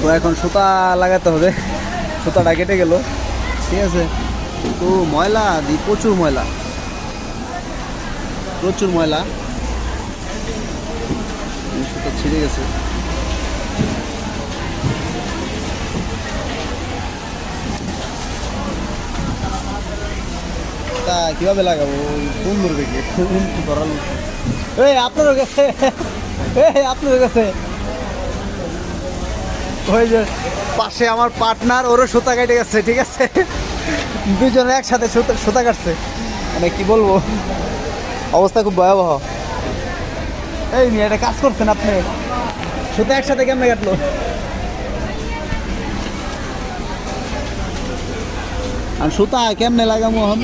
তো এখন সুতা লাগাতে হবে, সুতাটা কেটে গেল, ঠিক আছে। তো ময়লা প্রচুর ময়লা, প্রচুর ময়লা, সুতা ছিঁড়ে গেছে। তা কিভাবে লাগাবো, কোন ধরবে কি ধরাল? এই আপনার কাছে, এই আপনার কাছে ওই যে পাশে আমার পার্টনার, ওরও সুতা কেটে গেছে, ঠিক আছে। দুজনে একসাথে সুতা কাটছে, মানে কি বলবো, অবস্থা খুব ভয়াবহ। এই নিয়ে একটা কাজ করছেন আপনি, সুতা একসাথে কেমনে কাটলো? আর সুতা কেমনে লাগাবো এখন?